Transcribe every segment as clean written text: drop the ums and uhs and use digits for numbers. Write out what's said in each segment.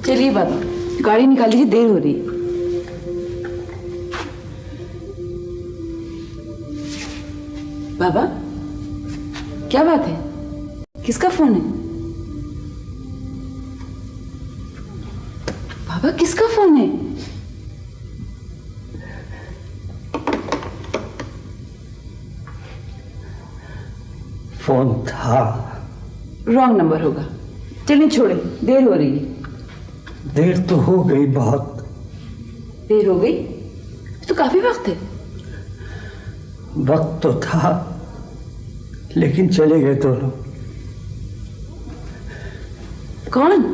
चलिए बाबा, गाड़ी निकाल लीजिए, देर हो रही है। बाबा, क्या बात है? किसका फोन है? बाबा, किसका फोन है? फोन था। रॉन्ग नंबर होगा। चलिए छोड़े, देर हो रही है। देर तो हो गई, बहुत देर हो गई तो काफी वक्त है। वक्त तो था, लेकिन चले गए दोनों। कौन?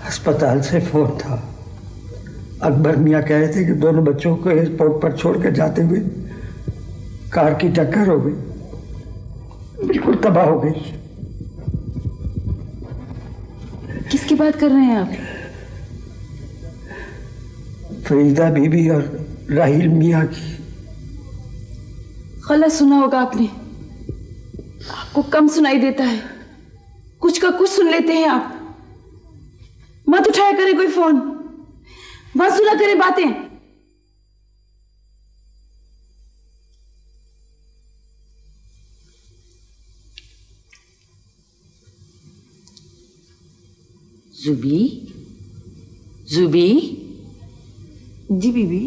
अस्पताल से फोन था। अकबर मियाँ कह रहे थे कि दोनों बच्चों को एयरपोर्ट पर छोड़कर जाते हुए कार की टक्कर हो गई, बिल्कुल तबाह हो गई। किसकी बात कर रहे हैं आप? फरीदा बीबी और राहिल मियाँ की। गलत सुना होगा आपने। आपको कम सुनाई देता है, कुछ का कुछ सुन लेते हैं आप। मत उठाया करें कोई फोन, मत सुना करें बातें। जुबी, जुबी। जी बीबी।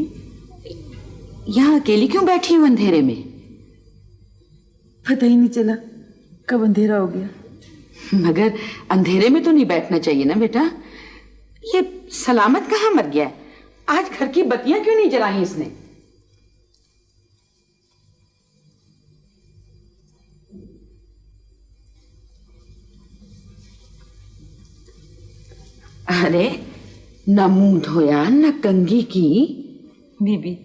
यहाँ अकेली क्यों बैठी हूँ अंधेरे में? पता ही नहीं चला कब अंधेरा हो गया। मगर अंधेरे में तो नहीं बैठना चाहिए ना बेटा। ये सलामत कहाँ मर गया है? आज घर की बत्तियां क्यों नहीं जलाई इसने? अरे न मुंह धोया न कंघी की। बीबी,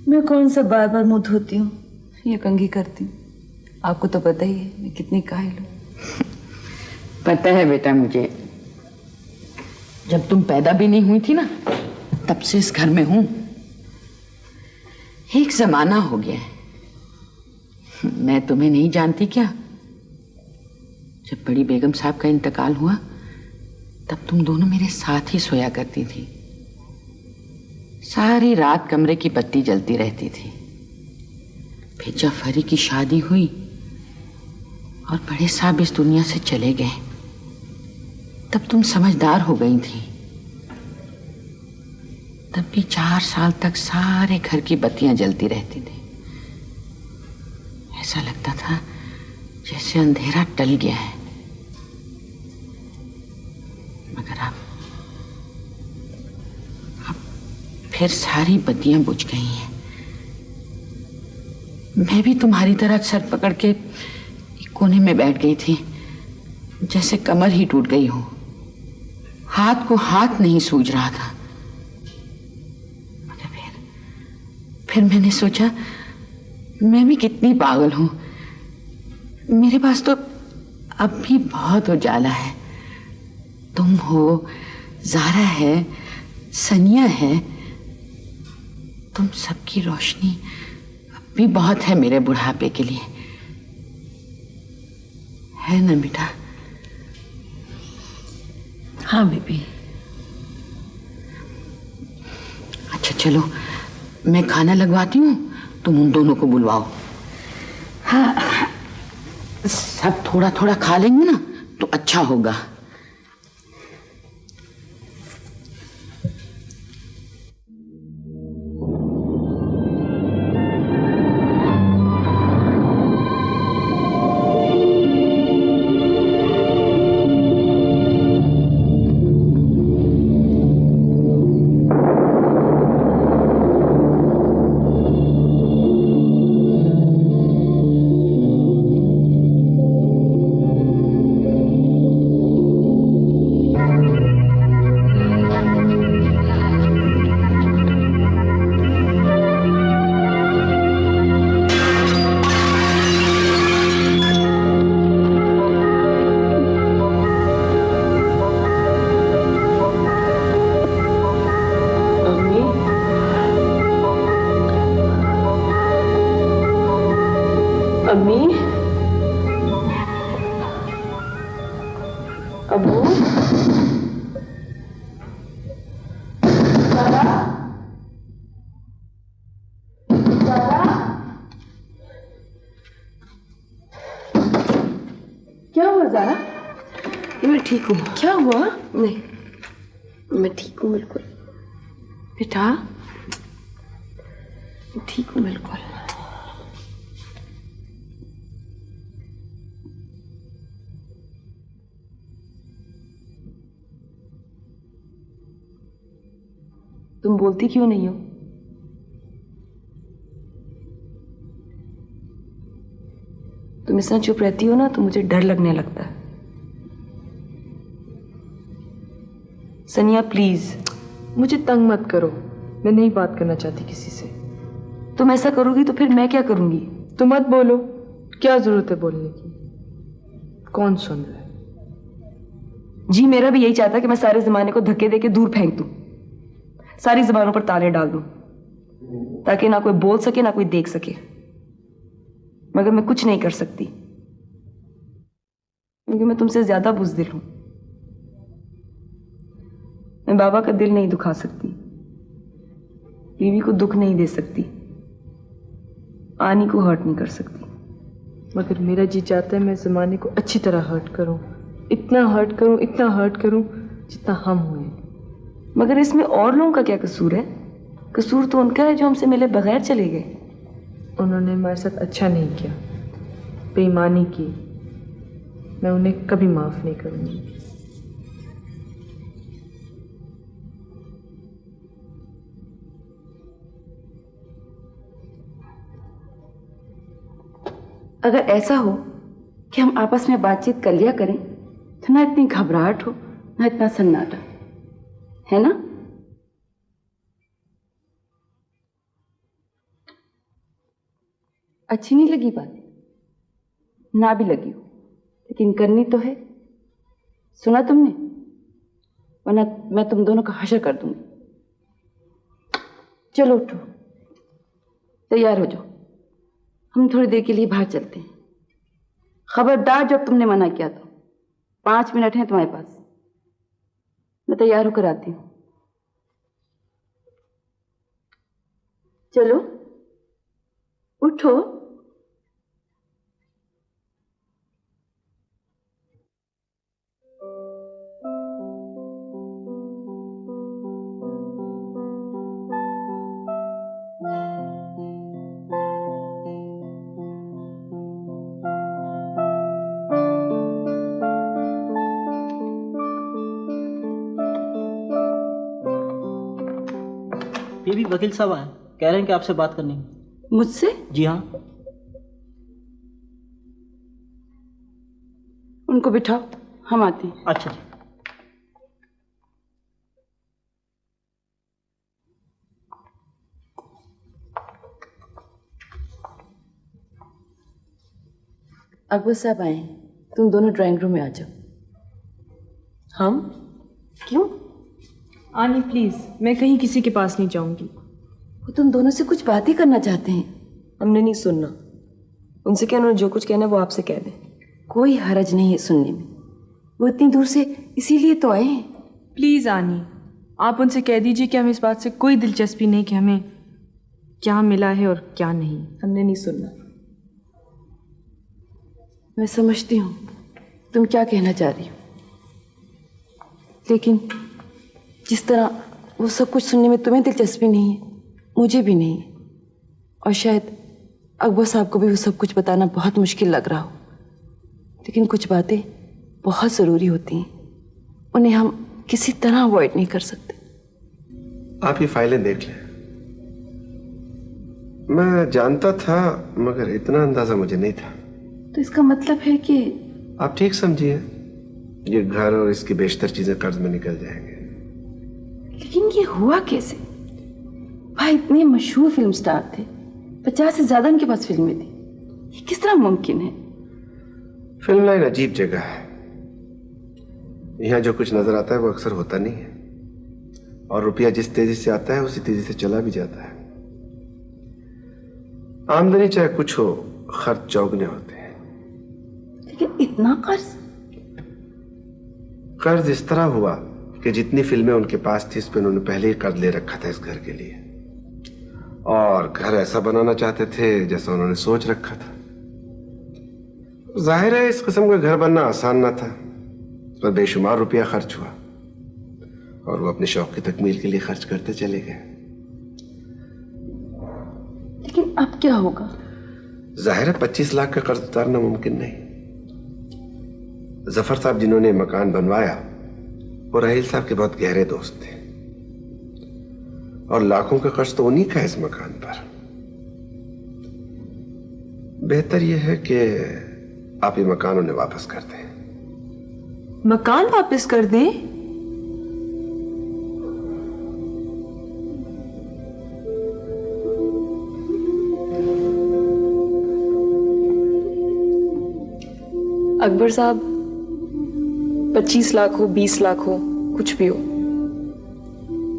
मैं कौन सा बार बार मुंह धोती हूँ या कंघी करती हूँ? आपको तो पता ही है मैं कितनी कायल हूँ। पता है बेटा मुझे। जब तुम पैदा भी नहीं हुई थी ना, तब से इस घर में हूं। एक जमाना हो गया है। मैं तुम्हें नहीं जानती क्या? जब बड़ी बेगम साहब का इंतकाल हुआ, तब तुम दोनों मेरे साथ ही सोया करती थी। सारी रात कमरे की बत्ती जलती रहती थी। फिर जब फरी की शादी हुई और बड़े साहब इस दुनिया से चले गए, तब तुम समझदार हो गई थी। तब भी 4 साल तक सारे घर की बत्तियां जलती रहती थी। ऐसा लगता था जैसे अंधेरा टल गया है। मगर अब फिर सारी बत्तियां बुझ गई हैं। मैं भी तुम्हारी तरह सर पकड़ के एक कोने में बैठ गई थी, जैसे कमर ही टूट गई हो। हाथ को हाथ नहीं सूझ रहा था। मगर फिर मैंने सोचा, मैं भी कितनी पागल हूं। मेरे पास तो अब भी बहुत उजाला है। तुम हो, ज़ारा है, सनिया है। तुम सबकी रोशनी अब भी बहुत है मेरे बुढ़ापे के लिए, है ना बेटा? हाँ बेबी। अच्छा चलो, मैं खाना लगवाती हूँ, तुम उन दोनों को बुलवाओ। हाँ, सब थोड़ा थोड़ा खा लेंगे ना तो अच्छा होगा। अबू, क्या हुआ ज़ारा? मैं ठीक हूँ। क्या हुआ? नहीं, मैं ठीक हूँ बिल्कुल। बेटा, मैं ठीक हूँ बिल्कुल। तुम बोलती क्यों नहीं हो? तुम इतना चुप रहती हो ना तो मुझे डर लगने लगता है। सनिया प्लीज, मुझे तंग मत करो, मैं नहीं बात करना चाहती किसी से। तुम ऐसा करोगी तो फिर मैं क्या करूंगी? तो मत बोलो, क्या जरूरत है बोलने की? कौन सुन रहा है? जी मेरा भी यही चाहता है कि मैं सारे जमाने को धक्के देके दूर फेंक दूं, सारी जबानों पर ताले डाल दूं, ताकि ना कोई बोल सके ना कोई देख सके। मगर मैं कुछ नहीं कर सकती क्योंकि मैं तुमसे ज्यादा बुज़दिल हूं। मैं बाबा का दिल नहीं दुखा सकती, बीवी को दुख नहीं दे सकती, आनी को हर्ट नहीं कर सकती। मगर मेरा जी चाहता है मैं जमाने को अच्छी तरह हर्ट करूं, इतना हर्ट करूं, इतना हर्ट करूं जितना हम हुए। मगर इसमें और लोगों का क्या कसूर है? कसूर तो उनका है जो हमसे मिले बगैर चले गए। उन्होंने हमारे साथ अच्छा नहीं किया, बेईमानी की, मैं उन्हें कभी माफ नहीं करूंगी। अगर ऐसा हो कि हम आपस में बातचीत कर लिया करें तो ना इतनी घबराहट हो ना इतना सन्नाटा, है ना? अच्छी नहीं लगी बात? ना भी लगी हो लेकिन करनी तो है। सुना तुमने? वरना मैं तुम दोनों का हश्र कर दूंगी। चलो उठो, तैयार हो जाओ, हम थोड़ी देर के लिए बाहर चलते हैं। खबरदार, जब तुमने मना किया तो 5 मिनट हैं तुम्हारे पास। मैं तैयार होकर आती हूँ। चलो उठो। बीबी, वकील साहब आए, कह रहे हैं कि आपसे बात करनी है। मुझसे? जी हाँ। उनको बिठाओ, हम आते हैं। अच्छा जी। अकबर साहब आए हैं, तुम दोनों ड्राइंग रूम में आ जाओ। हम? क्यों? आनी प्लीज, मैं कहीं किसी के पास नहीं जाऊंगी। वो तुम दोनों से कुछ बात ही करना चाहते हैं। हमने नहीं सुनना, उनसे क्या, उन्होंने जो कुछ कहना है वो आपसे कह दें। कोई हरज नहीं है सुनने में, वो इतनी दूर से इसीलिए तो आए हैं। प्लीज आनी, आप उनसे कह दीजिए कि हमें इस बात से कोई दिलचस्पी नहीं कि हमें क्या मिला है और क्या नहीं। हमने नहीं सुनना। मैं समझती हूँ तुम क्या कहना चाह रही हो, लेकिन जिस तरह वो सब कुछ सुनने में तुम्हें दिलचस्पी नहीं है, मुझे भी नहीं है। और शायद अकबर साहब को भी वो सब कुछ बताना बहुत मुश्किल लग रहा हो, लेकिन कुछ बातें बहुत ज़रूरी होती हैं, उन्हें हम किसी तरह अवॉइड नहीं कर सकते। आप ये फाइलें देख लें। मैं जानता था मगर इतना अंदाजा मुझे नहीं था। तो इसका मतलब है कि आप ठीक समझिए, ये घर और इसकी बेशतर चीजें कर्ज में निकल जाएंगे। लेकिन ये हुआ कैसे? भाई इतने मशहूर फिल्म स्टार थे, 50 से ज्यादा उनके पास फिल्में थी, ये किस तरह मुमकिन है? फिल्म लाइन अजीब जगह है, यहाँ जो कुछ नजर आता है वो अक्सर होता नहीं है, और रुपया जिस तेजी से आता है उसी तेजी से चला भी जाता है। आमदनी चाहे कुछ हो, खर्च चौगने होते हैं। लेकिन इतना कर्ज? कर्ज इस तरह हुआ कि जितनी फिल्में उनके पास थी, इस पे उन्होंने पहले ही कर्ज ले रखा था इस घर के लिए, और घर ऐसा बनाना चाहते थे जैसा उन्होंने सोच रखा था। जाहिर है इस किस्म का घर बनना आसान ना था, पर बेशुमार रुपया खर्च हुआ और वो अपने शौक की तकमील के लिए खर्च करते चले गए। लेकिन अब क्या होगा? जाहिर है 25 लाख का कर्ज उतारना मुमकिन नहीं। जफर साहब जिन्होंने मकान बनवाया वो राहिल साहब के बहुत गहरे दोस्त थे, और लाखों का कर्ज तो उन्हीं का है इस मकान पर। बेहतर यह है कि आप ये मकान उन्हें वापस कर दें। मकान वापस कर दें? अकबर साहब, 25 लाख हो, 20 लाख हो, कुछ भी हो,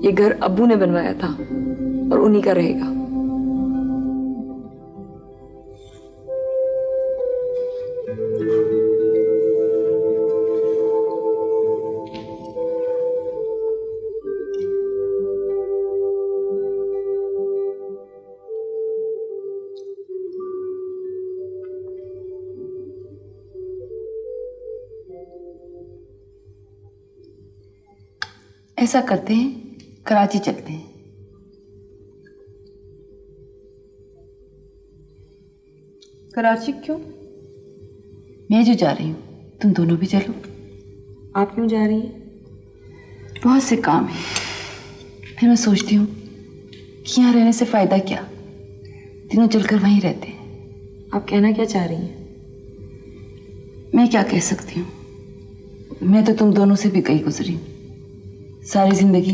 ये घर अब्बू ने बनवाया था और उन्हीं का रहेगा। ऐसा करते हैं, कराची चलते हैं। कराची क्यों? मैं जो जा रही हूँ, तुम दोनों भी चलो। आप क्यों जा रही हैं? बहुत से काम है, फिर मैं सोचती हूँ कि यहाँ रहने से फायदा क्या, तीनों चलकर वहीं रहते हैं। आप कहना क्या चाह रही हैं? मैं क्या कह सकती हूँ, मैं तो तुम दोनों से भी गई गुजरी हूँ। सारी जिंदगी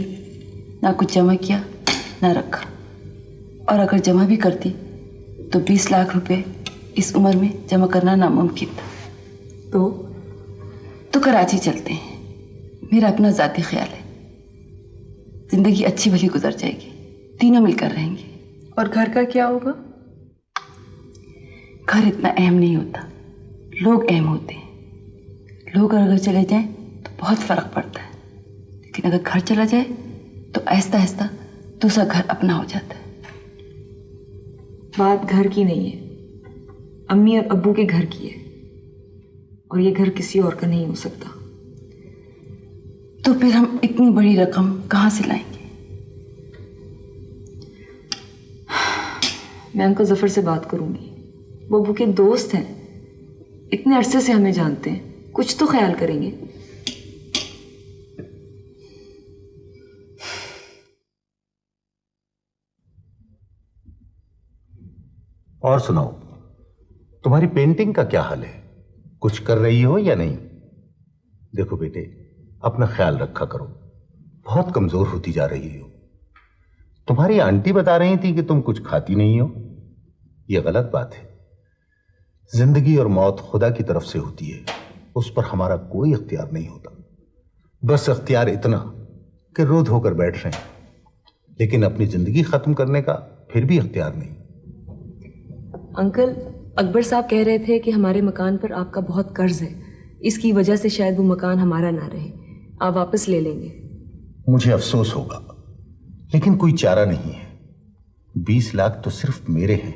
ना कुछ जमा किया ना रखा, और अगर जमा भी करती तो 20 लाख रुपए इस उम्र में जमा करना नामुमकिन था। तो कराची चलते हैं, मेरा अपना जाती ख्याल है। जिंदगी अच्छी भली गुजर जाएगी, तीनों मिलकर रहेंगे। और घर का क्या होगा? घर इतना अहम नहीं होता, लोग अहम होते हैं। लोग अगर चले जाएं तो बहुत फर्क पड़ता है, लेकिन अगर घर चला जाए तो आहिस्ता आहिस्ता दूसरा घर अपना हो जाता है। बात घर की नहीं है, अम्मी और अब्बू के घर की है, और ये घर किसी और का नहीं हो सकता। तो फिर हम इतनी बड़ी रकम कहाँ से लाएंगे? मैं अंकल जफर से बात करूंगी, वो अब्बू के दोस्त हैं, इतने अरसे से हमें जानते हैं, कुछ तो ख्याल करेंगे। और सुनाओ, तुम्हारी पेंटिंग का क्या हाल है? कुछ कर रही हो या नहीं? देखो बेटे, अपना ख्याल रखा करो, बहुत कमजोर होती जा रही हो। तुम्हारी आंटी बता रही थी कि तुम कुछ खाती नहीं हो। यह गलत बात है। जिंदगी और मौत खुदा की तरफ से होती है, उस पर हमारा कोई इख्तियार नहीं होता। बस इख्तियार इतना कि रो धोकर बैठ रहे हैं, लेकिन अपनी जिंदगी खत्म करने का फिर भी इख्तियार नहीं। अंकल, अकबर साहब कह रहे थे कि हमारे मकान पर आपका बहुत कर्ज है, इसकी वजह से शायद वो मकान हमारा ना रहे, आप वापस ले लेंगे। मुझे अफसोस होगा, लेकिन कोई चारा नहीं है। 20 लाख तो सिर्फ मेरे हैं,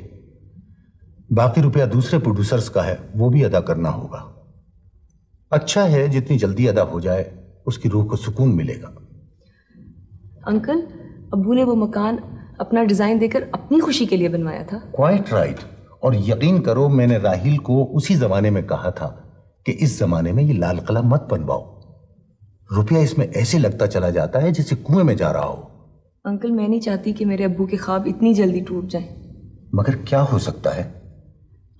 बाकी रुपया दूसरे प्रोड्यूसर्स का है, वो भी अदा करना होगा। अच्छा है, जितनी जल्दी अदा हो जाए उसकी रूह को सुकून मिलेगा। अंकल, अब्बू ने वो मकान अपना डिजाइन देकर अपनी खुशी के लिए बनवाया था। Quite right. और यकीन करो, मैंने राहिल को उसी जमाने में कहा था कि इस जमाने में ये लाल कला मत बनवाओ, रुपया इसमें ऐसे लगता चला जाता है जैसे कुएं में जा रहा हो। अंकल, मैं नहीं चाहती कि मेरे अब्बू के ख्वाब इतनी जल्दी टूट जाएं। मगर क्या हो सकता है?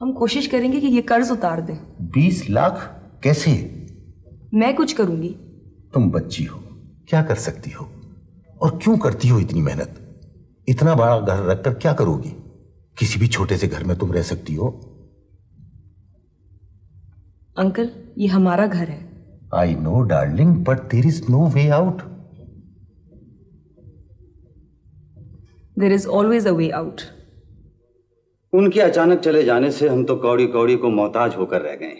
हम कोशिश करेंगे कि ये कर्ज उतार दें। 20 लाख कैसे? मैं कुछ करूंगी। तुम बच्ची हो, क्या कर सकती हो? और क्यों करती हो इतनी मेहनत? इतना बड़ा घर रखकर क्या करोगी? किसी भी छोटे से घर में तुम रह सकती हो। अंकल, ये हमारा घर है। I know darling, but there is no way out. There is always a way out. उनके अचानक चले जाने से हम तो कौड़ी कौड़ी को मोहताज होकर रह गए।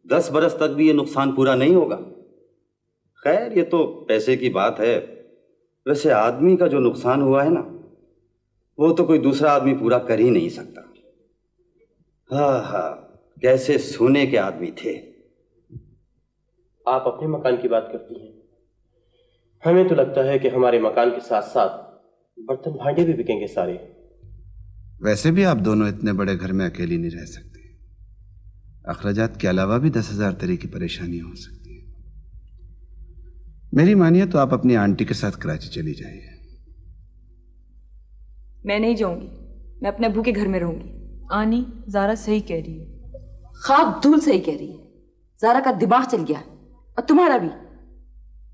10 बरस तक भी ये नुकसान पूरा नहीं होगा। खैर ये तो पैसे की बात है। वैसे आदमी का जो नुकसान हुआ है ना, वो तो कोई दूसरा आदमी पूरा कर ही नहीं सकता। हाँ हाँ, कैसे सोने के आदमी थे। आप अपने मकान की बात करती हैं, हमें तो लगता है कि हमारे मकान के साथ साथ बर्तन भांडे भी बिकेंगे सारे। वैसे भी आप दोनों इतने बड़े घर में अकेली नहीं रह सकते। अखराजात के अलावा भी 10,000 तरह की परेशानियां हो सकती हैं। मेरी मानिए तो आप अपनी आंटी के साथ कराची चली जाइए। मैं नहीं जाऊंगी, मैं अपने अब्बू के घर में रहूंगी। आनी, ज़ारा सही कह रही है। खाक धूल सही कह रही है। ज़ारा का दिमाग चल गया और तुम्हारा भी,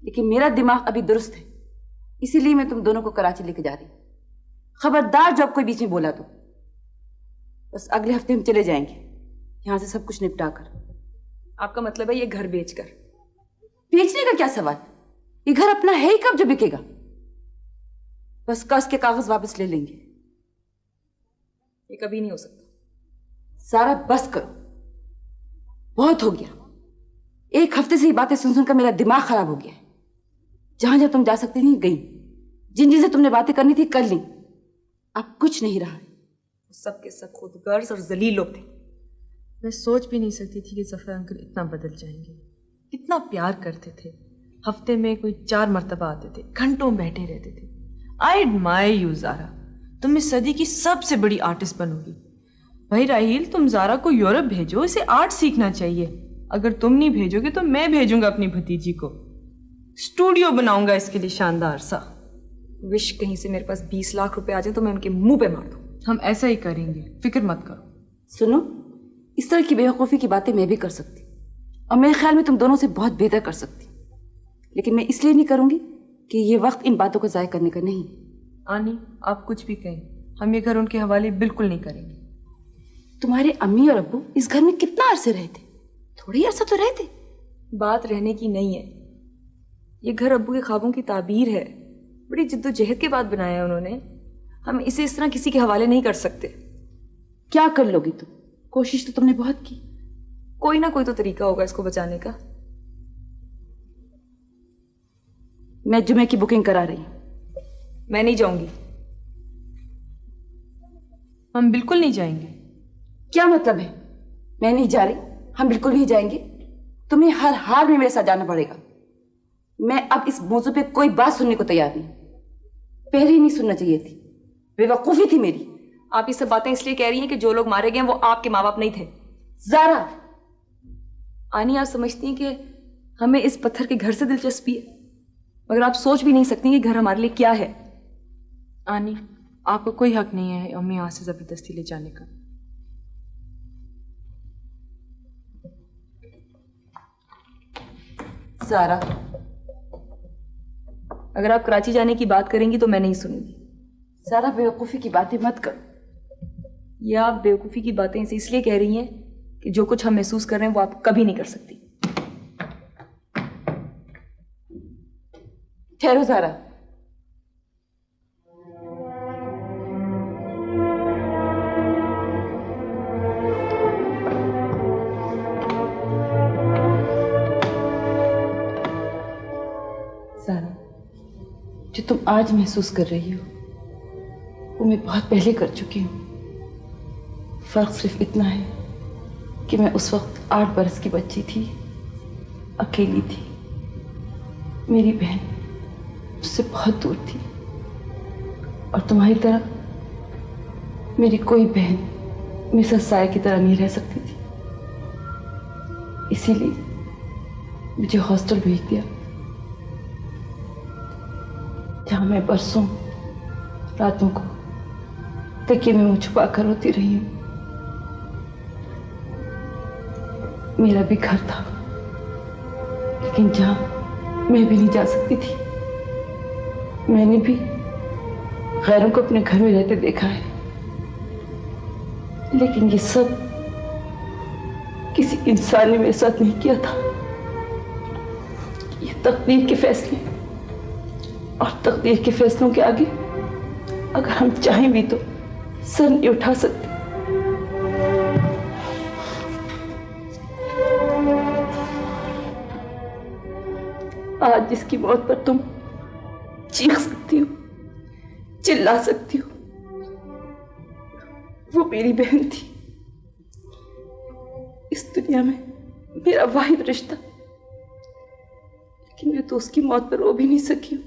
लेकिन मेरा दिमाग अभी दुरुस्त है, इसीलिए मैं तुम दोनों को कराची लेके जा रही। खबरदार जब कोई बीच में बोला तो बस अगले हफ्ते हम चले जाएंगे यहां से सब कुछ निपटा कर। आपका मतलब है ये घर बेचकर? बेचने का क्या सवाल, ये घर अपना है ही कब जो बिकेगा। बस कस के कागज वापस ले लेंगे। ये कभी नहीं हो सकता। सारा बस करो, बहुत हो गया। एक हफ्ते से ये बातें सुन सुनकर मेरा दिमाग खराब हो गया है। जहां जहां तुम जा सकती थी गई, जिन जिनसे तुमने बातें करनी थी कर ली, अब कुछ नहीं रहा। सबके सब खुदगर्ज और जलील लोग थे। मैं सोच भी नहीं सकती थी कि ज़फ़र अंकल इतना बदल जाएंगे। कितना प्यार करते थे, हफ्ते में कोई 4 मरतबा आते थे, घंटों बैठे रहते थे। आई एडमायर यू ज़ारा, तुम इस सदी की सबसे बड़ी आर्टिस्ट बनोगी। भाई राहील, तुम ज़ारा को यूरोप भेजो, इसे आर्ट सीखना चाहिए। अगर तुम नहीं भेजोगे तो मैं भेजूंगा अपनी भतीजी को, स्टूडियो बनाऊंगा इसके लिए शानदार सा। विश कहीं से मेरे पास 20 लाख रुपए आ जाए तो मैं उनके मुंह पे मार दूं। हम ऐसा ही करेंगे, फिक्र मत करो। सुनो, इस तरह की बेवकूफ़ी की बातें मैं भी कर सकती और मेरे ख्याल में तुम दोनों से बहुत बेहतर कर सकती, लेकिन मैं इसलिए नहीं करूंगी कि ये वक्त इन बातों को ज़ाया करने का नहीं। आनी, आप कुछ भी कहें, हम ये घर उनके हवाले बिल्कुल नहीं करेंगे। तुम्हारे अम्मी और अब्बू इस घर में कितना अरसे रहे थे? थोड़ी अरसा तो रहे थे। बात रहने की नहीं है, ये घर अब्बू के ख्वाबों की ताबीर है। बड़ी जिद्दोजहद के बाद बनाया है उन्होंने। हम इसे इस तरह किसी के हवाले नहीं कर सकते। क्या कर लोगी तुम? कोशिश तो तुमने बहुत की। कोई ना कोई तो तरीका होगा इसको बचाने का। मैं जुमे की बुकिंग करा रही हूं। मैं नहीं जाऊंगी। हम बिल्कुल नहीं जाएंगे। क्या मतलब है? मैं नहीं जा रही, हम बिल्कुल नहीं जाएंगे। तुम्हें हर हाल में मेरे साथ जाना पड़ेगा। मैं अब इस मौजू पे कोई बात सुनने को तैयार नहीं। पहले ही नहीं सुनना चाहिए थी, बेवकूफी थी मेरी। आप ये सब बातें इसलिए कह रही हैं कि जो लोग मारे गए वो आपके माँ बाप नहीं थे। ज़ारा, आनी, आप समझती हैं कि हमें इस पत्थर के घर से दिलचस्पी है, मगर आप सोच भी नहीं सकती कि घर हमारे लिए क्या है। आनी, आपको कोई हक नहीं है अम्मी यहाँ से जबरदस्ती ले जाने का। ज़ारा, अगर आप कराची जाने की बात करेंगी तो मैं नहीं सुनूंगी। ज़ारा, बेवकूफ़ी की बातें मत करो। या आप बेवकूफ़ी की बातें इसे इसलिए कह रही हैं कि जो कुछ हम महसूस कर रहे हैं वो आप कभी नहीं कर सकती। ठहरो ज़ारा, ज़ारा, जो तुम आज महसूस कर रही हो वो मैं बहुत पहले कर चुकी हूँ। फर्क सिर्फ इतना है कि मैं उस वक्त 8 बरस की बच्ची थी, अकेली थी। मेरी बहन मुझसे बहुत दूर थी और तुम्हारी तरह मेरी कोई बहन मेरे साथ साया की तरह नहीं रह सकती थी। इसीलिए मुझे हॉस्टल भेज दिया, जहां मैं बरसों रातों को तकिए में मुंह छुपा कर रोती रही हूं। मेरा भी घर था, लेकिन जहां मैं भी नहीं जा सकती थी। मैंने भी गैरों को अपने घर में रहते देखा है, लेकिन ये सब किसी इंसान ने मेरे साथ नहीं किया था। ये तकदीर के फैसले, और तकदीर के फैसलों के आगे अगर हम चाहें भी तो सर नहीं उठा सकते। आज जिसकी मौत पर तुम चीख सकती हो, चिल्ला सकती हो, वो मेरी बहन थी। इस दुनिया में मेरा वाहिद रिश्ता, लेकिन मैं तो उसकी मौत पर रो भी नहीं सकी हूं।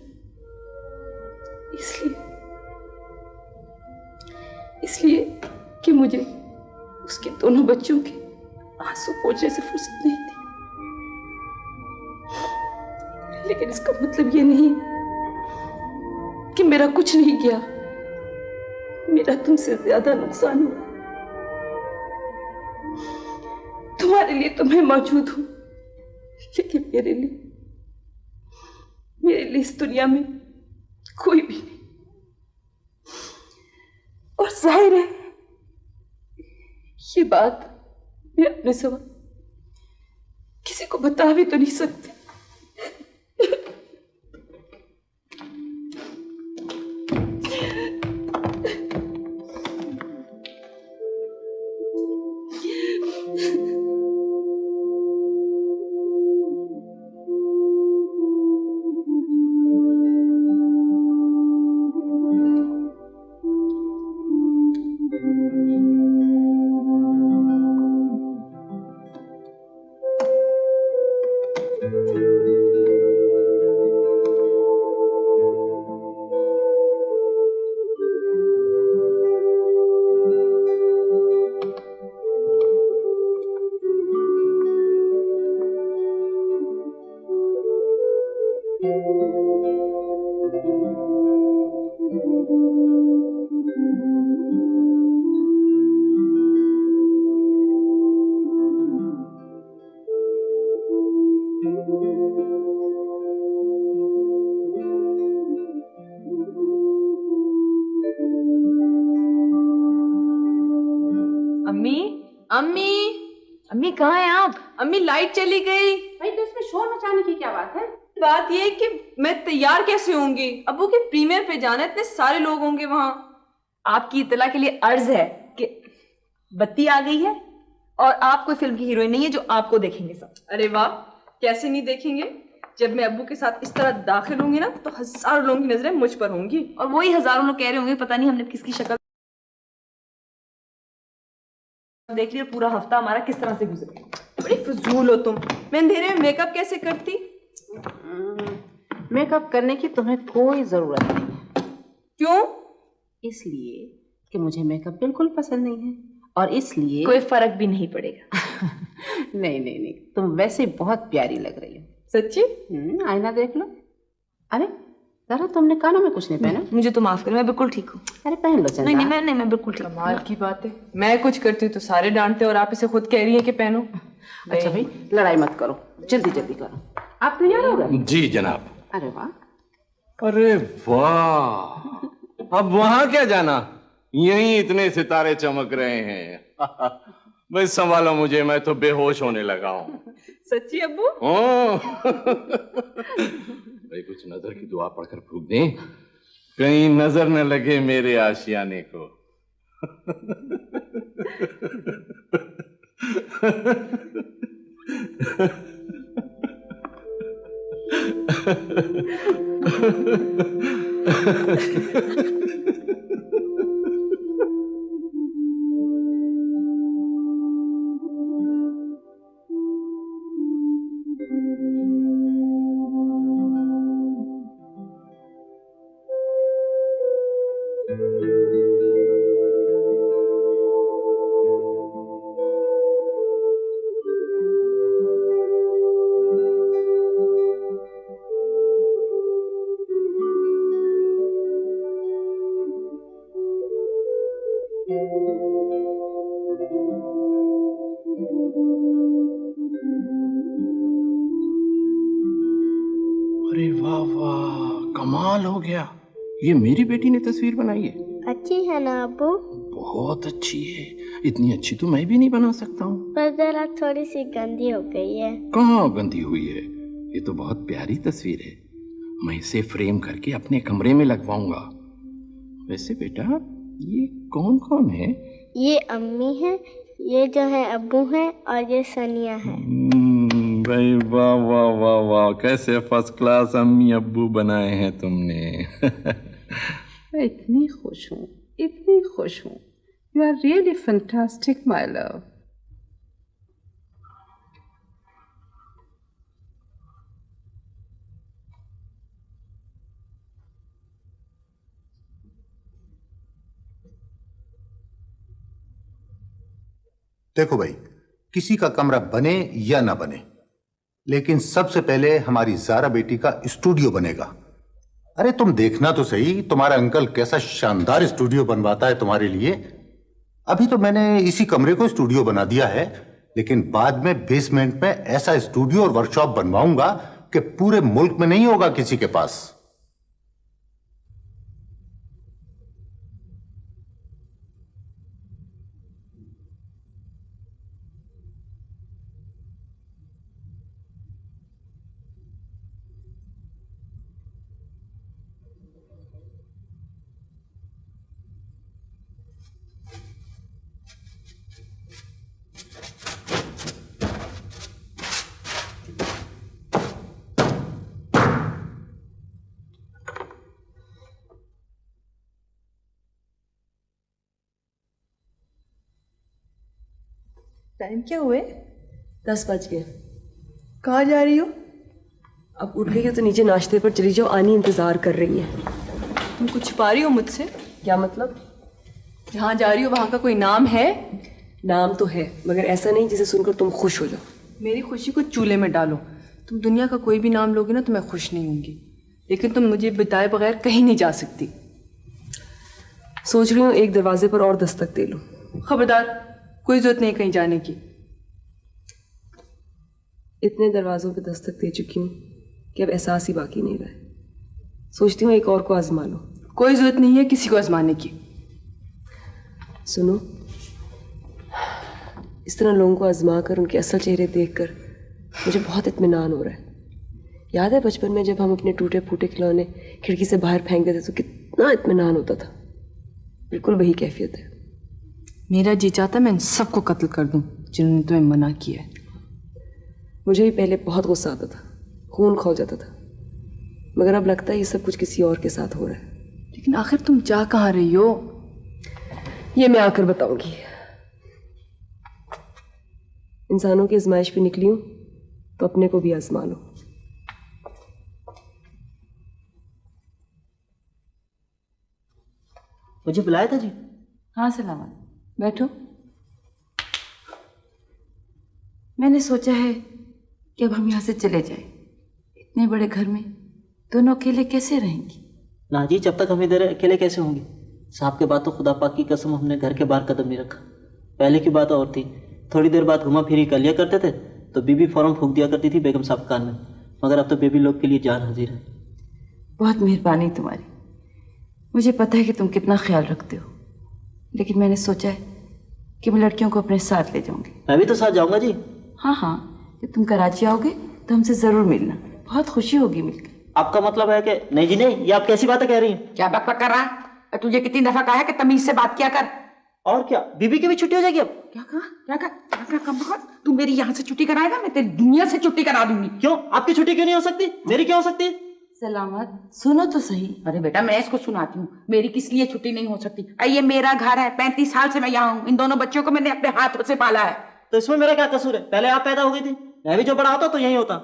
इसलिए कि मुझे उसके दोनों बच्चों के आंसू पोंछने से फुर्सत नहीं थी। लेकिन इसका मतलब ये नहीं कि मेरा कुछ नहीं गया। मेरा तुमसे ज्यादा नुकसान हुआ। तुम्हारे लिए तो मैं मौजूद हूं, लेकिन मेरे लिए इस दुनिया में कोई भी नहीं। और जाहिर है ये बात मैं अपने सिवा किसी को बता भी तो नहीं सकती। अम्मी कहाँ हैं आप? अम्मी लाइट चली गई। भाई तो इसमें शोर मचाने की क्या बात है? बात ये है कि मैं तैयार कैसे होंगी? अब्बू के प्रीमियर पे जाना है, इतने सारे लोग होंगे वहां। आपकी इत्तला के लिए अर्ज है कि बत्ती आ गई है और आप कोई फिल्म की हीरोइन नहीं है जो आपको देखेंगे सब। अरे वाह, कैसे नहीं देखेंगे? जब मैं अब्बू के साथ इस तरह दाखिल होंगी ना तो हजारों लोगों की नजरें मुझ पर होंगी। और वही हजारों लोग कह रहे होंगे पता नहीं हमने किसकी शक्ल देख लिया। पूरा हफ्ता हमारा किस तरह से गुजरे। बड़ी फजूल हो तुम। मैं अंधेरे में मेकअप कैसे करती? मेकअप करने की तुम्हें कोई जरूरत नहीं है। क्यों? इसलिए कि मुझे मेकअप बिल्कुल पसंद नहीं है और इसलिए कोई फर्क भी नहीं पड़ेगा। नहीं नहीं नहीं, तुम वैसे बहुत प्यारी लग रही हो। सच्ची? आईना देख लो। अरे जरा तुमने कानों में कुछ नहीं पहना? मुझे तो माफ कर, मैं बिल्कुल ठीक हूँ। अरे पहन लो चंदा। नहीं मैं बिल्कुल ठीक। कमाल की बात है, मैं कुछ करती हूँ तो सारे डांटते और आप इसे खुद कह रही है कि पहनो। अच्छा भाई लड़ाई मत करो, जल्दी जल्दी करो। आप तैयार हो गए? जी जनाब। अरे वाह, अरे वाह, अब वहां क्या जाना, यहीं इतने सितारे चमक रहे हैं। बस संभालो मुझे, मैं तो बेहोश होने लगा हूँ। सच्ची अब्बू? भाई कुछ नजर की दुआ पढ़कर फूंक दें, कहीं नजर न लगे मेरे आशियाने को। अरे वाह वाह, कमाल हो गया। ये मेरी बेटी ने तस्वीर बनाई है। अच्छी है ना अब्बू? बहुत अच्छी है, इतनी अच्छी तो मैं भी नहीं बना सकता हूँ। पर जरा थोड़ी सी गंदी हो गई है। कहाँ गंदी हुई है, ये तो बहुत प्यारी तस्वीर है। मैं इसे फ्रेम करके अपने कमरे में लगवाऊंगा। वैसे बेटा ये कौन कौन है? ये अम्मी है, ये जो है अब्बू है और ये सनिया है। भाई वाह वाह वाह वाह, कैसे फर्स्ट क्लास अम्मी अब्बू बनाए हैं तुमने। मैं इतनी खुश हूँ, इतनी खुश हूँ। You are really fantastic my love. देखो भाई, किसी का कमरा बने या ना बने, लेकिन सबसे पहले हमारी ज़ारा बेटी का स्टूडियो बनेगा। अरे तुम देखना तो सही, तुम्हारा अंकल कैसा शानदार स्टूडियो बनवाता है तुम्हारे लिए। अभी तो मैंने इसी कमरे को स्टूडियो बना दिया है, लेकिन बाद में बेसमेंट में ऐसा स्टूडियो और वर्कशॉप बनवाऊंगा कि पूरे मुल्क में नहीं होगा किसी के पास। टाइम क्या हुए? 10 बज गए। कहाँ जा रही हो? अब उठ गई हो तो नीचे नाश्ते पर चली जाओ, आनी इंतजार कर रही है। तुम कुछ छुपा रही हो मुझसे? क्या मतलब? जहाँ जा रही हो वहाँ का कोई नाम है? नाम तो है, मगर ऐसा नहीं जिसे सुनकर तुम खुश हो जाओ। मेरी खुशी को चूल्हे में डालो। तुम दुनिया का कोई भी नाम लोगे ना तो मैं खुश नहीं होंगी, लेकिन तुम मुझे बताए बगैर कहीं नहीं जा सकती। सोच रही हूँ एक दरवाजे पर और दस्तक दे लूँ। खबरदार, कोई जरूरत नहीं कहीं जाने की। इतने दरवाजों पे दस्तक दे चुकी हूँ कि अब एहसास ही बाकी नहीं रहा है। सोचती हूँ एक और को आजमा लो। कोई जरूरत नहीं है किसी को आजमाने की। सुनो, इस तरह लोगों को आजमा कर उनके असल चेहरे देखकर मुझे बहुत इत्मीनान हो रहा है। याद है बचपन में जब हम अपने टूटे फूटे खिलौने खिड़की से बाहर फेंक देते तो कितना इत्मीनान होता था। बिल्कुल वही कैफियत है। मेरा जी चाहता मैं इन सबको कत्ल कर दूं जिन्होंने तुम्हें मना किया है। मुझे भी पहले बहुत गुस्सा आता था, खून खौल जाता था, मगर अब लगता है ये सब कुछ किसी और के साथ हो रहा है। लेकिन आखिर तुम जा कहाँ रही हो? ये मैं आकर बताऊंगी। इंसानों की आजमाइश पे निकली हूं तो अपने को भी आजमा लो। मुझे बुलाया था जी? हाँ सलामत, बैठो। मैंने सोचा है कि अब हम यहाँ से चले जाएं। इतने बड़े घर में दोनों अकेले कैसे रहेंगी? ना जी, जब तक हम इधर अकेले कैसे होंगे? साहब के बाद तो खुदा पाक की कसम हमने घर के बाहर कदम नहीं रखा। पहले की बात और थी, थोड़ी देर बाद घुमा फिरी कर लिया करते थे तो बीबी फौरन फूंक दिया करती थी बेगम साहब कान में, मगर अब तो बेबी लोग के लिए जान हाजिर है। बहुत मेहरबानी तुम्हारी। मुझे पता है कि तुम कितना ख्याल रखते हो, लेकिन मैंने सोचा है कि मैं लड़कियों को अपने साथ ले जाऊंगी। मैं भी तो साथ जाऊंगा जी। हाँ हाँ, जब तुम कराची आओगे तो हमसे जरूर मिलना, बहुत खुशी होगी मिलकर। आपका मतलब है कि? नहीं जी नहीं, ये आप कैसी बातें कह रही हैं? क्या बकबक कर रहा है? तुझे कितनी दफा कहा है कि तमीज से बात किया कर। और क्या, बीबी की भी छुट्टी हो जाएगी अब? क्या कहा? क्या कहा? तू मेरी यहाँ से छुट्टी कराएगा, मैं तेरी दुनिया से छुट्टी करा दूंगी। क्यों? आपकी छुट्टी क्यों नहीं हो सकती? मेरी क्यों हो सकती है? सलामत, सुनो तो सही। अरे बेटा, मैं इसको सुनाती हूँ। मेरी किस लिए छुट्टी नहीं हो सकती? ये मेरा घर है, 35 साल से मैं यहाँ हूँ। इन दोनों बच्चों को मैंने अपने हाथों से पाला है। तो इसमें मेरा क्या कसूर है? पहले आप पैदा हो गई थी, मैं भी जो बड़ा होता तो यही होता।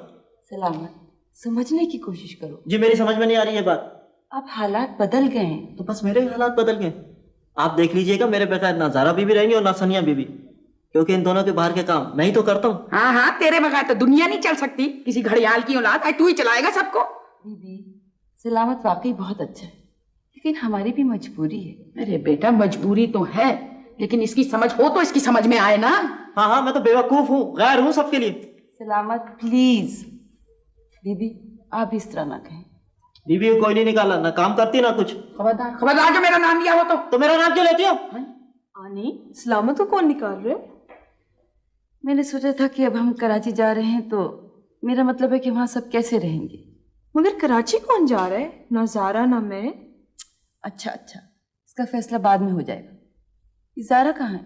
सलामत, समझने की कोशिश करो। जी मेरी समझ में नहीं आ रही है बात। अब हालात बदल गए हैं। तो बस मेरे हालात बदल गए। आप देख लीजिएगा, मेरे बगैर ना ज़ारा बीबी रहेंगी और ना सनिया बीबी, क्योंकि इन दोनों के बाहर के काम मैं ही तो करता हूँ। हाँ हाँ, तेरे बगैर तो दुनिया नहीं चल सकती। किसी घड़ियाल की औलाद है, तू ही चलाएगा सबको। बीबी, सलामत वाकई बहुत अच्छा है, लेकिन हमारी भी मजबूरी है। अरे बेटा, मजबूरी तो है, लेकिन इसकी समझ हो तो इसकी समझ में आए ना। हाँ हाँ, मैं तो बेवकूफ हूँ, गैर हूँ सबके लिए। सलामत प्लीज। बीबी, आप इस तरह ना कहें। बीबी को कोई नहीं निकाला, ना काम करती ना कुछ। खबरदार खबरदार, जो मेरा नाम लिया हो तो मेरा नाम क्यों लेती हो? आनी, सलामत को कौन निकाल रहे? मैंने सोचा था कि अब हम कराची जा रहे हैं तो मेरा मतलब है कि वहां सब कैसे रहेंगे। मगर कराची कौन जा रहा है? ना ज़ारा ना मैं। अच्छा, इसका फैसला बाद में हो जाएगा। ज़ारा कहाँ है?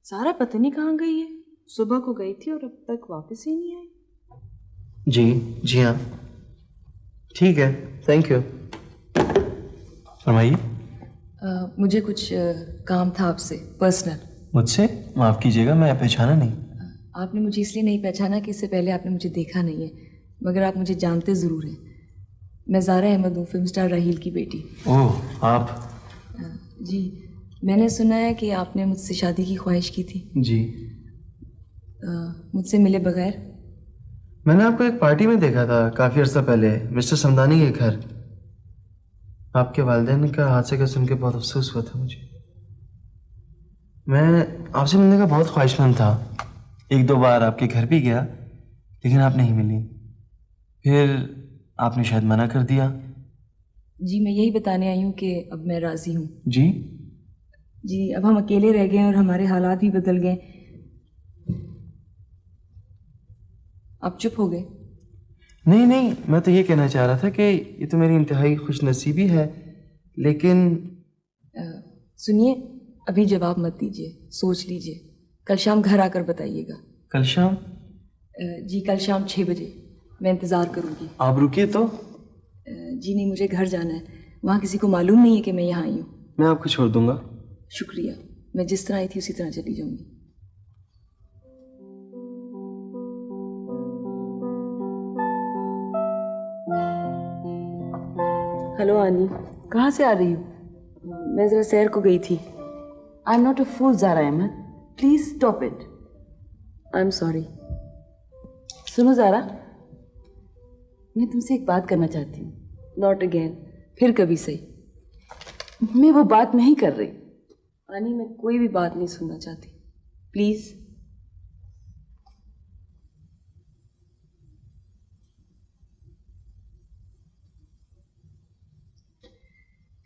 ज़ारा पता नहीं कहाँ गई है। सुबह को गई थी और अब तक वापस ही नहीं आई। जी हाँ, ठीक है, थैंक यू। फरमाइए। मुझे कुछ काम था आपसे, पर्सनल। मुझसे? माफ़ कीजिएगा, मैं पहचाना नहीं। आपने मुझे इसलिए नहीं पहचाना कि इससे पहले आपने मुझे देखा नहीं है, मगर आप मुझे जानते ज़रूर हैं। मैं ज़ारा अहमद हूँ, फिल्म स्टार राहील की बेटी। ओह, आप? जी, मैंने सुना है कि आपने मुझसे शादी की ख्वाहिश की थी। जी। मुझसे मिले बगैर? मैंने आपको एक पार्टी में देखा था काफ़ी अर्सा पहले, मिस्टर समदानी के घर। आपके वालिदैन का हादसे का सुन के बहुत अफसोस हुआ था मुझे। मैं आपसे मिलने का बहुत ख्वाहिशमंद था। एक दो बार आपके घर भी गया, लेकिन आप नहीं मिली। फिर आपने शायद मना कर दिया। जी, मैं यही बताने आई हूँ कि अब मैं राज़ी हूँ। जी? जी, अब हम अकेले रह गए और हमारे हालात भी बदल गए। आप चुप हो गए? नहीं, मैं तो ये कहना चाह रहा था कि ये तो मेरी इंतहाई खुशनसीबी है, लेकिन सुनिए, अभी जवाब मत दीजिए, सोच लीजिए। कल शाम घर आकर बताइएगा। कल शाम? जी, कल शाम 6 बजे। मैं इंतज़ार करूँगी। आप रुकिए तो। जी नहीं, मुझे घर जाना है। वहाँ किसी को मालूम नहीं है कि मैं यहाँ आई हूँ। मैं आपको छोड़ दूंगा। शुक्रिया, मैं जिस तरह आई थी उसी तरह चली जाऊँगी। हेलो आनी, कहाँ से आ रही हो? मैं ज़रा सैर को गई थी। I am not a fool Zara Ahmed, please stop it. I am sorry. सुनो ज़ारा, मैं तुमसे एक बात करना चाहती हूँ। नॉट अगेन, फिर कभी सही। मैं वो बात नहीं कर रही। आनी, मैं कोई भी बात नहीं सुनना चाहती, प्लीज़।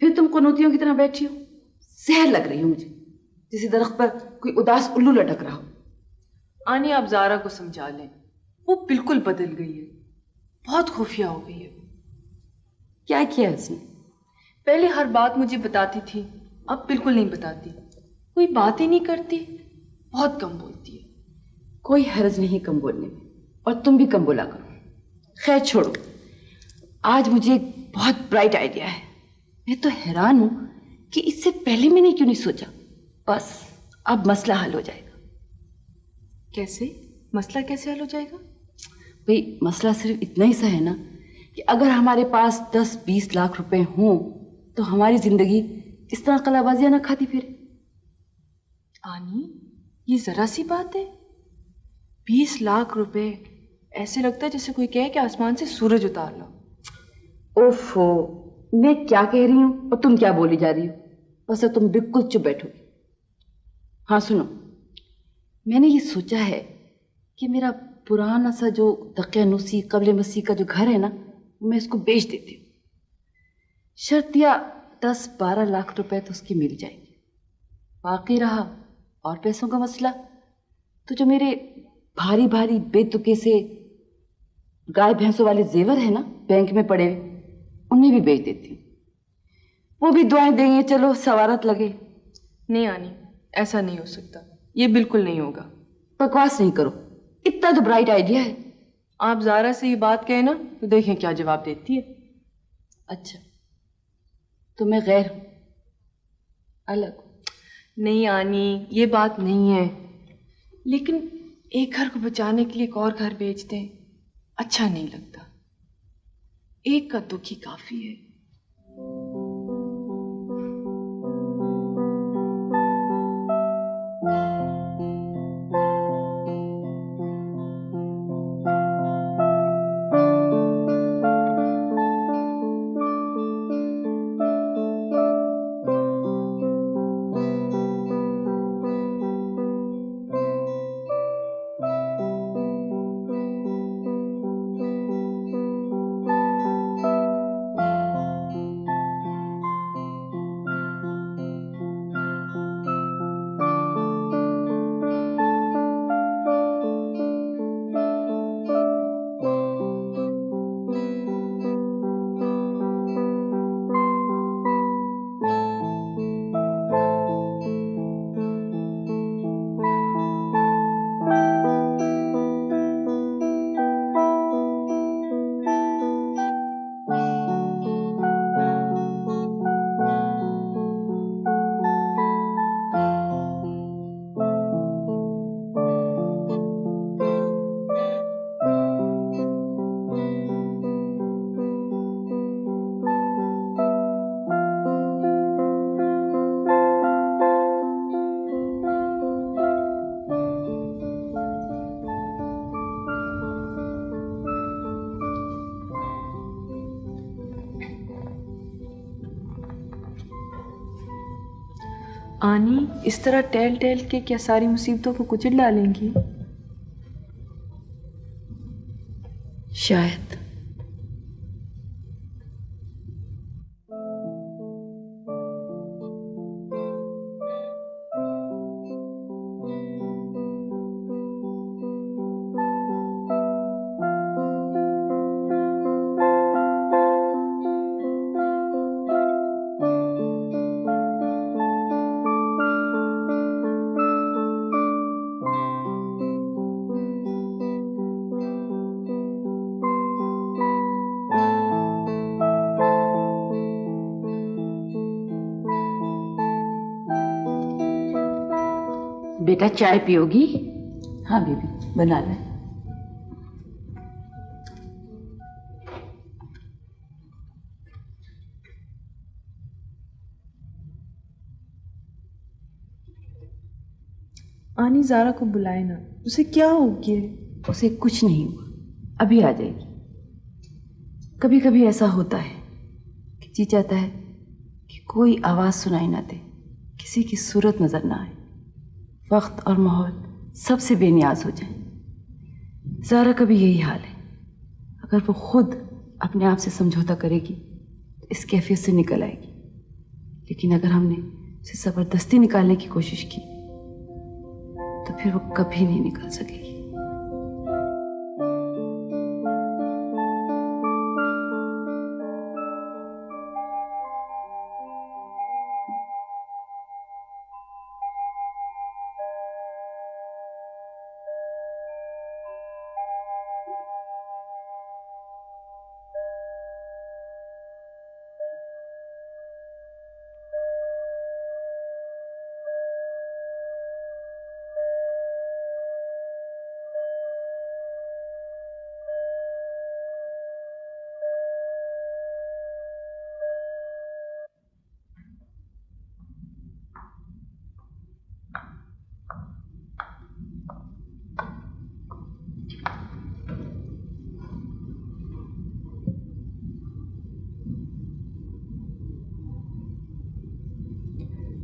फिर तुम कनौतियों की तरह बैठी हो। जहर लग रही हो मुझे, जिस दरख्त पर कोई उदास उल्लू लटक रहा हो। आनी, आप ज़ारा को समझा लें, वो बिल्कुल बदल गई है, बहुत खुफिया हो गई है। क्या किया है उसने? पहले हर बात मुझे बताती थी, अब बिल्कुल नहीं बताती। कोई बात ही नहीं करती, बहुत कम बोलती है। कोई हर्ज नहीं कम बोलने में, और तुम भी कम बोला करो। खैर छोड़ो, आज मुझे एक बहुत ब्राइट आइडिया है। मैं तो हैरान हूं कि इससे पहले मैंने क्यों नहीं सोचा। बस अब मसला हल हो जाएगा। कैसे? मसला कैसे हल हो जाएगा? भाई, मसला सिर्फ इतना ही सा है ना कि अगर हमारे पास 10-20 लाख रुपए हों तो हमारी जिंदगी इस तरह कलाबाजियां ना खाती फिरे। आनी, ये जरा सी बात है। 20 लाख रुपए, ऐसे लगता है जैसे कोई कहे कि आसमान से सूरज उतार लो। ओफो, मैं क्या कह रही हूँ और तुम क्या बोली जा रही हो? बस तुम बिल्कुल चुप बैठोगी। हाँ सुनो, मैंने ये सोचा है कि मेरा पुराना सा जो दकियानूसी कब्र मसीह का जो घर है ना, मैं इसको बेच देती हूँ। शर्तिया 10-12 लाख रुपए तो उसकी मिल जाएगी। बाकी रहा और पैसों का मसला, तो जो मेरे भारी भारी बेतुके से गाय भैंसों वाले जेवर है ना बैंक में पड़े हुए, उन्हें भी बेच देती हूँ। वो भी दुआएं देंगे, चलो सवारत लगे। नहीं आनी, ऐसा नहीं हो सकता, ये बिल्कुल नहीं होगा। बकवास नहीं करो, इतना तो ब्राइट आइडिया है। आप ज़ारा से ये बात कहें ना तो देखें क्या जवाब देती है। अच्छा, तो मैं गैर हूं, अलग हूं। नहीं आनी, ये बात नहीं है, लेकिन एक घर को बचाने के लिए एक और घर बेच दें, अच्छा नहीं लगता। एक का दुख ही काफी है। आनी इस तरह टहल टहल के क्या सारी मुसीबतों को कुचल डालेंगी? शायद। बेटा चाय पियोगी? हाँ बेबी, बना ले। आनी ज़ारा को बुलाए ना, उसे क्या हो गया? उसे कुछ नहीं हुआ, अभी आ जाएगी। कभी कभी ऐसा होता है कि जी चाहता है कि कोई आवाज़ सुनाई ना दे, किसी की सूरत नज़र ना आए, वक्त और माहौल सबसे बेनियाज हो जाए। ज़ारा का भी यही हाल है। अगर वो खुद अपने आप से समझौता करेगी तो इस कैफियत से निकल आएगी, लेकिन अगर हमने उसे ज़बरदस्ती निकालने की कोशिश की तो फिर वो कभी नहीं निकल सकेगी।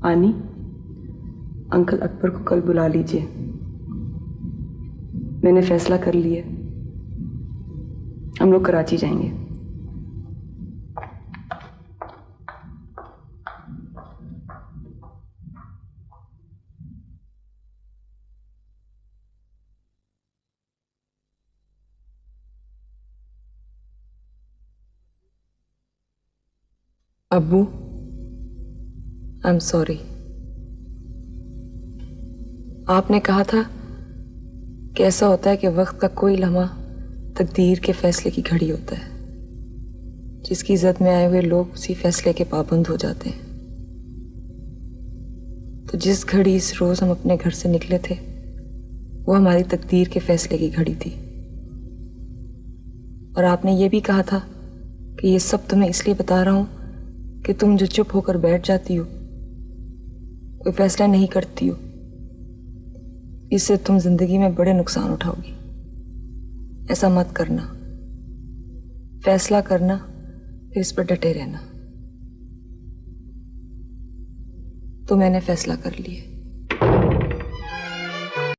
आनी, अंकल अकबर को कल बुला लीजिए। मैंने फैसला कर लिया, हम लोग कराची जाएंगे। अब्बू, आई एम सॉरी। आपने कहा था कि ऐसा होता है कि वक्त का कोई लम्हा तकदीर के फैसले की घड़ी होता है। जिसकी इज्जत में आए हुए लोग उसी फैसले के पाबंद हो जाते हैं। तो जिस घड़ी इस रोज हम अपने घर से निकले थे वो हमारी तकदीर के फैसले की घड़ी थी। और आपने ये भी कहा था कि ये सब तुम्हें इसलिए बता रहा हूं कि तुम जो चुप होकर बैठ जाती हो, कोई फैसला नहीं करती हो, इससे तुम जिंदगी में बड़े नुकसान उठाओगी। ऐसा मत करना, फैसला करना फिर इस पर डटे रहना। तो मैंने फैसला कर लिया।